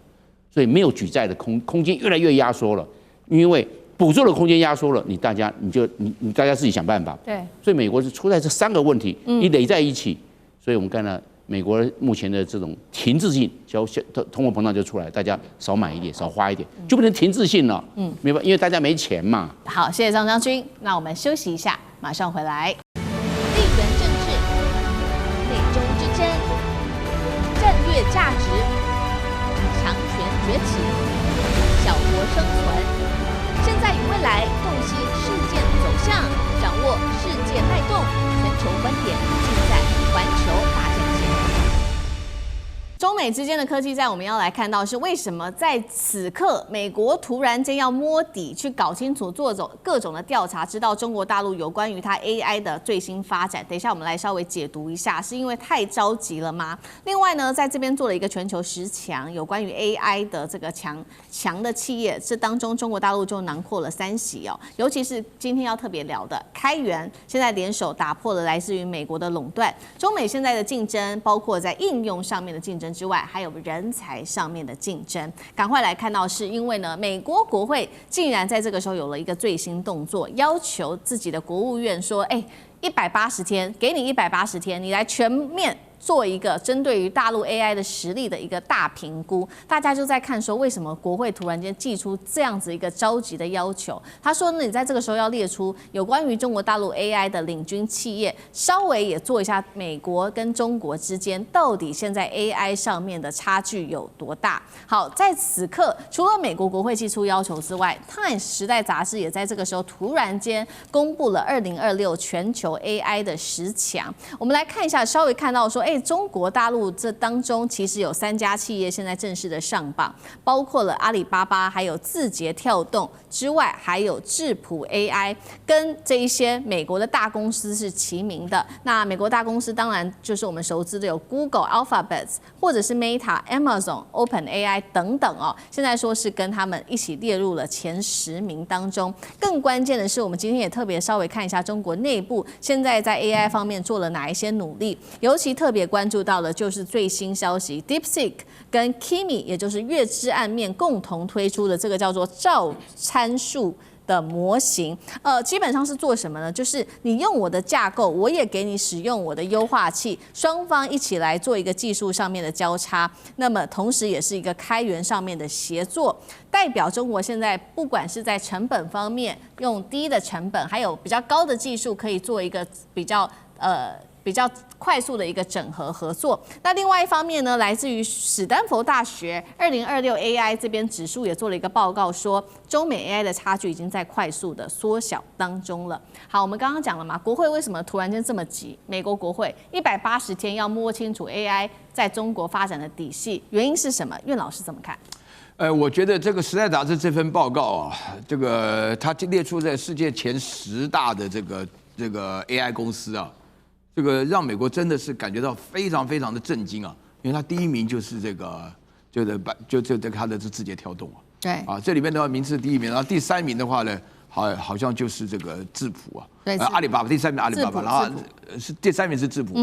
所以没有举债的空间越来越压缩了，因为补助的空间压缩了，大家自己想办法。对，所以美国是出在这3个问题，你累在一起，所以我们看到美国目前的这种停滞性通货膨胀就出来，大家少买一点，少花一点，就变成停滞性了。没办法，因为大家没钱嘛。好，谢谢张将军。那我们休息一下，马上回来。地缘政治、内中之争、战略价值、强权崛起、小国生存，现在与未来洞悉事件走向，掌握世界脉动，全球观点尽在环球大战线。中美之间的科技战，我们要来看到是为什么在此刻，美国突然间要摸底，去搞清楚做各种的调查，知道中国大陆有关于它 AI 的最新发展。等一下我们来稍微解读一下，是因为太着急了吗？另外呢，在这边做了一个全球10强，有关于 AI 的这个强的企业，这当中中国大陆就囊括了3席哦，尤其是今天要特别聊的开源，现在联手打破了来自于美国的垄断。中美现在的竞争，包括在应用上面的竞争之外，还有人才上面的竞争。赶快来看到，是因为呢，美国国会竟然在这个时候有了一个最新动作，要求自己的国务院说，180天，给你180天，你来全面做一个针对于大陆 AI 的实力的一个大评估。大家就在看说，为什么国会突然间祭出这样子一个着急的要求？他说呢，你在这个时候要列出有关于中国大陆 AI 的领军企业，稍微也做一下美国跟中国之间到底现在 AI 上面的差距有多大。好，在此刻，除了美国国会祭出要求之外，《Times》时代杂志也在这个时候突然间公布了2026全球 AI 的10强。我们来看一下，稍微看到说，中国大陆这当中其实有3家企业现在正式的上榜，包括了阿里巴巴，还有字节跳动之外，还有智谱 AI， 跟这一些美国的大公司是齐名的。那美国大公司当然就是我们熟知的有 Google、Alphabet， 或者是 Meta、Amazon、OpenAI 等等哦。现在说是跟他们一起列入了前10名当中。更关键的是，我们今天也特别稍微看一下中国内部现在在 AI 方面做了哪一些努力，尤其特别关注到的就是最新消息 ，DeepSeek 跟 Kimi， 也就是月之暗面共同推出的这个叫做照参数的模型，基本上是做什么呢？就是你用我的架构，我也给你使用我的优化器，双方一起来做一个技术上面的交叉，那么同时也是一个开源上面的协作，代表中国现在不管是在成本方面用低的成本，还有比较高的技术，可以做一个比较快速的一个整合合作。那另外一方面呢，来自于史丹佛大学2026 AI 这边指数也做了一个报告，说中美 AI 的差距已经在快速的缩小当中了。好，我们刚刚讲了嘛，国会为什么突然间这么急？美国国会180天要摸清楚 AI 在中国发展的底细，原因是什么？苑老师怎么看？我觉得这个《时代》杂志这份报告啊，这个它列出在世界前10大的这个 AI 公司啊。这个让美国真的是感觉到非常非常的震惊啊，因为他第1名就是他的字节跳动啊，对啊，这里面的话名次第1名，然后第3名的话呢，好像就是这个智谱啊，对，阿里巴巴第3名阿里巴巴，然后是第3名是智谱，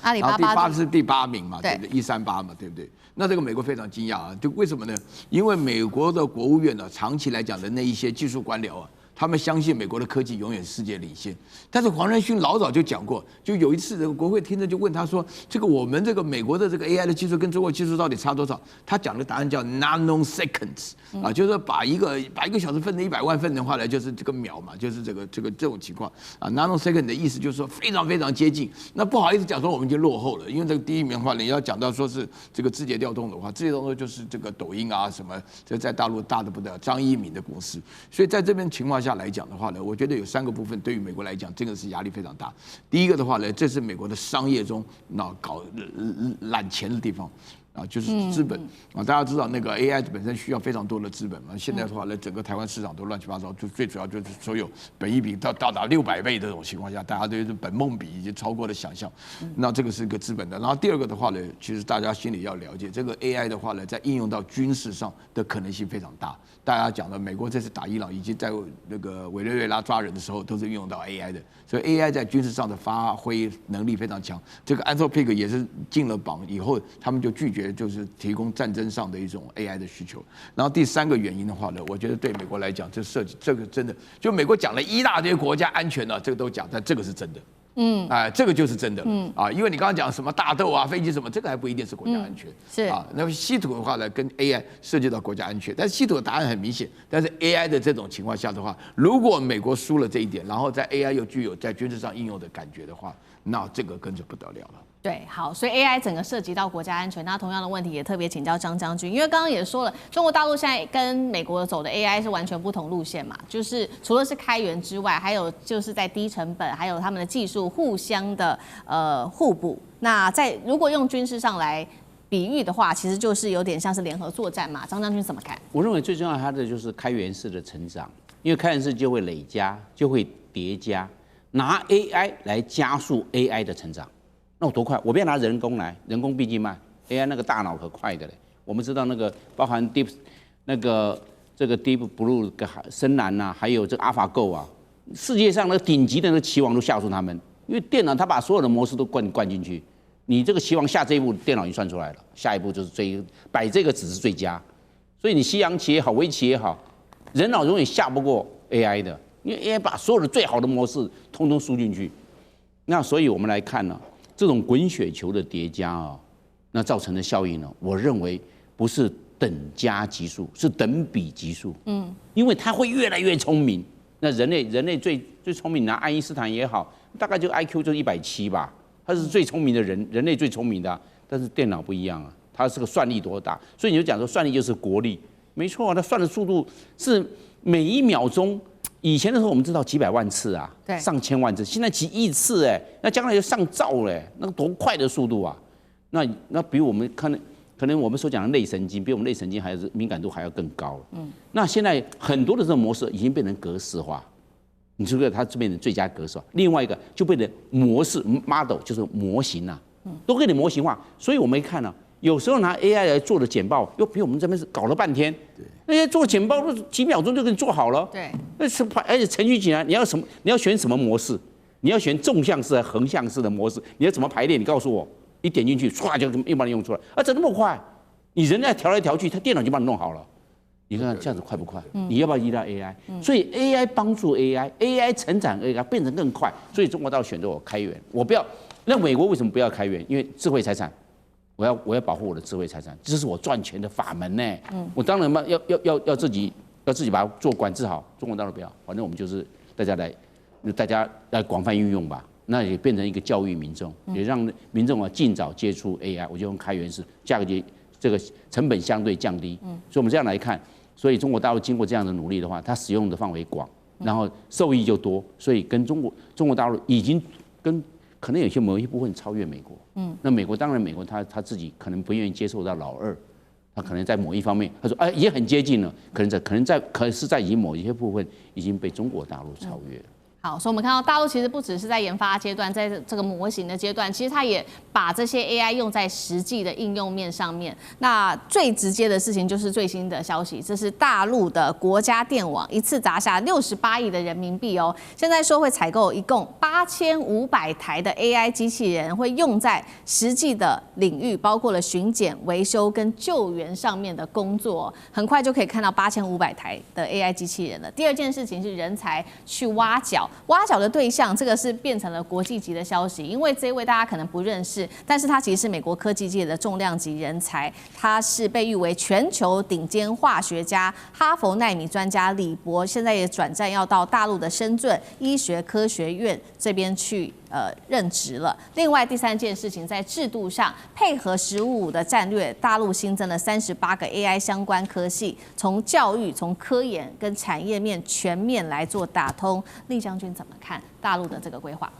阿里巴巴，然后是第8名嘛，对不对？138嘛，对不对？那这个美国非常惊讶啊，就为什么呢？因为美国的国务院呢，长期来讲的那一些技术官僚啊。他们相信美国的科技永远世界领先，但是黄仁勋老早就讲过，就有一次这个国会听着就问他说，这个我们这个美国的这个 AI 的技术跟中国技术到底差多少？他讲的答案叫 nanoseconds 啊，就是说把一个小时分成100万份的话呢，就是这个秒嘛，就是这种情况啊。nanosecond 的意思就是说非常非常接近。那不好意思讲说我们已经落后了，因为这个第1名的话，你要讲到说是这个字节跳动的话，字节跳动就是这个抖音啊什么，这在大陆大的不得了，张一鸣的公司。所以在这边情况下来讲的话呢，我觉得有3个部分对于美国来讲，这个是压力非常大。第一个的话呢，这是美国的商业中搞揽钱的地方。啊，就是资本啊，大家知道那个 AI 本身需要非常多的资本嘛。现在的话呢，整个台湾市场都乱七八糟，就最主要就是所有本益比到达600倍这种情况下，大家对本梦比已经超过了想象。那这个是一个资本的。然后第2个的话呢，其实大家心里要了解，这个 AI 的话呢，在应用到军事上的可能性非常大。大家讲的，美国这次打伊朗，以及在那个委内瑞拉抓人的时候，都是运用到 AI 的，所以 AI 在军事上的发挥能力非常强。这个 Anthropic 也是进了榜以后，他们就拒绝就是提供战争上的一种 AI 的需求。然后第3个原因的话呢，我觉得对美国来讲，这涉及这个真的，就美国讲了一大堆国家安全呢，这个都讲，但这个是真的。这个就是真的了。因为你刚刚讲什么大豆啊、飞机什么，这个还不一定是国家安全。是啊，那么稀土的话呢，跟 AI 涉及到国家安全，但是稀土的答案很明显。但是 AI 的这种情况下的话，如果美国输了这一点，然后在 AI 又具有在军事上应用的感觉的话，那这个跟着不得了了。对，好，所以 AI 整个涉及到国家安全，那同样的问题也特别请教张将军，因为刚刚也说了，中国大陆现在跟美国走的 AI 是完全不同路线嘛，就是除了是开源之外，还有就是在低成本，还有他们的技术互相的互补。那如果用军事上来比喻的话，其实就是有点像是联合作战嘛。张将军怎么看？我认为最重要它的就是开源式的成长，因为开源式就会累加，就会叠加，拿 AI 来加速 AI 的成长。那我多快？我不要拿人工来，人工毕竟慢 ，AI 那个大脑可快的嘞。我们知道那个包含 Deep 这个 Deep Blue 深蓝呐，还有这个 AlphaGo 啊，世界上的顶级的那个棋王都下输他们，因为电脑它把所有的模式都灌进去，你这个棋王下这一步，电脑已经算出来了，下一步就是摆这个子是最佳，所以你西洋棋也好，围棋也好，人脑永远下不过 AI 的，因为 AI 把所有的最好的模式通通输进去，那所以我们来看呢。这种滚雪球的叠加啊，那造成的效应呢，我认为不是等加级数，是等比级数。因为它会越来越聪明。那人类最聪明，拿爱因斯坦也好，大概就 IQ 就170吧，他是最聪明的人类最聪明的、啊。但是电脑不一样啊，它是个算力多大，所以你就讲说算力就是国力，没错啊，它算的速度是每1秒钟。以前的时候，我们知道几百万次啊，上千万次，现在几亿次哎，那将来就上兆嘞，那个多快的速度啊！那比我们可能我们所讲的类神经，比我们类神经还是敏感度还要更高。那现在很多的这种模式已经变成格式化，你是不是它就变成最佳格式化？另外一个就变成模式 model， 就是模型啊，都给你模型化。所以我们一看呢、有时候拿 AI 来做的简报，又比我们这边是搞了半天。那些做简报都几秒钟就给你做好了。对。那是而且程序起来，你要什么？你要选什么模式？你要选纵向式还是横向式的模式？你要怎么排列？你告诉我，一点进去，唰就又把你用出来。啊，怎么那么快？你人在调来调去，它电脑就帮你弄好了。你看这样子快不快？你要不要依赖 AI？所以 AI 帮助 AI 成长 AI 变成更快。所以中国大陆选择我开源，我不要。那美国为什么不要开源？因为智慧财产。我要保护我的智慧财产，这是我赚钱的法门呢。我当然要自己把它做管制好。中国大陆不要，反正我们就是大家来广泛运用吧。那也变成一个教育民众，也让民众尽早接触 AI。我就用开源式，价格这个成本相对降低。所以我们这样来看，所以中国大陆经过这样的努力的话，它使用的范围广，然后受益就多，所以跟中国大陆已经跟。可能某一些部分超越美国，那美国当然他自己可能不愿意接受到老二，他可能在某一方面他说也很接近了，可是在某一些部分已经被中国大陆超越了。好，所以我们看到大陆其实不只是在研发阶段，在这个模型的阶段，其实它也把这些 AI 用在实际的应用面上面。那最直接的事情就是最新的消息，这是大陆的国家电网一次砸下68亿的人民币哦。现在说会采购一共8500台的 AI 机器人，会用在实际的领域，包括了巡检、维修跟救援上面的工作。很快就可以看到8500台的 AI 机器人了。第二件事情是人才去挖角。挖角的对象，这个是变成了国际级的消息，因为这位大家可能不认识，但是他其实是美国科技界的重量级人才，他是被誉为全球顶尖化学家、哈佛奈米专家李博，现在也转战要到大陆的深圳医学科学院这边去任职了。另外第三件事情，在制度上配合1555的战略，大陆新增了38个 AI 相关科系，从教育、从科研跟产业面全面来做打通。厉将军怎么看大陆的这个规划？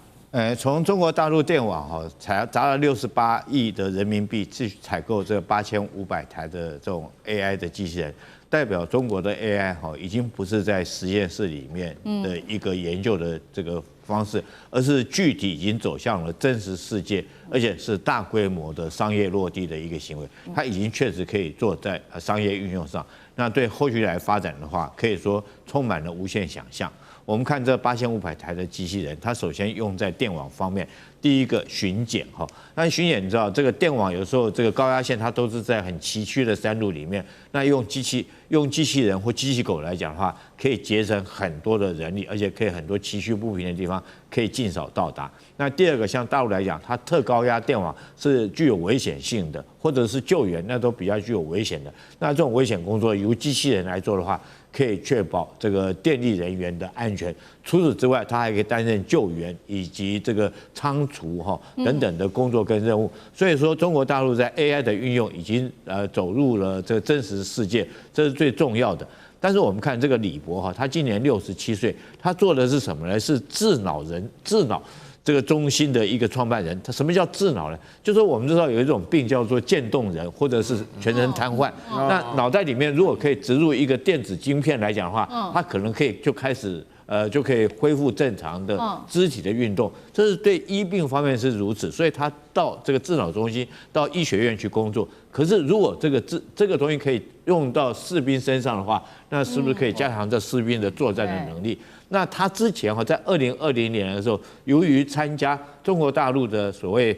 从中国大陆电网砸了68亿的人民币去采购这8500台的这种 AI 的机器人，代表中国的 AI 已经不是在实验室里面的一个研究的这个方式，而是具体已经走向了真实世界，而且是大规模的商业落地的一个行为。它已经确实可以做在商业运用上。那对后续来发展的话，可以说充满了无限想象。我们看这8500台的机器人，它首先用在电网方面，第一个巡检那巡检你知道，这个电网有时候这个高压线它都是在很崎岖的山路里面，那用机器用机器人或机器狗来讲的话，可以节省很多的人力，而且可以很多崎岖不平的地方可以尽早到达。那第二个，像大陆来讲，它特高压电网是具有危险性的，或者是救援，那都比较具有危险的。那这种危险工作由机器人来做的话，可以确保这个电力人员的安全。除此之外，它还可以担任救援以及这个仓储等等的工作跟任务。所以说，中国大陆在 AI 的运用已经走入了这个真实世界，这是最重要的。但是我们看这个李博他今年67岁，他做的是什么呢？是智脑这个中心的一个创办人。他什么叫智脑呢？就是说我们知道有一种病叫做渐冻人，或者是全身瘫痪。那脑袋里面如果可以植入一个电子晶片来讲的话，他可能可以就开始就可以恢复正常的肢体的运动。这是对医病方面是如此，所以他到这个智脑中心、到医学院去工作。可是如果这个东西可以用到士兵身上的话，那是不是可以加强这士兵的作战的能力？那他之前在2020年的时候，由于参加中国大陆的所谓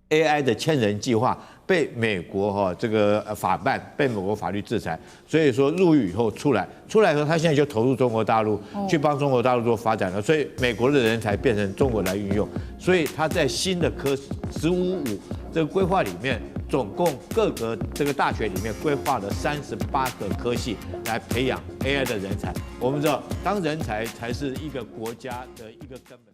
AI 的千人计划，被美国这个法办，被美国法律制裁，所以说入狱以后出来以后，他现在就投入中国大陆，去帮中国大陆做发展了。所以美国的人才变成中国来运用，所以他在新的15.5这个规划里面，总共各个这个大学里面规划了38个科系来培养 AI 的人才。我们知道，当人才才是一个国家的一个根本。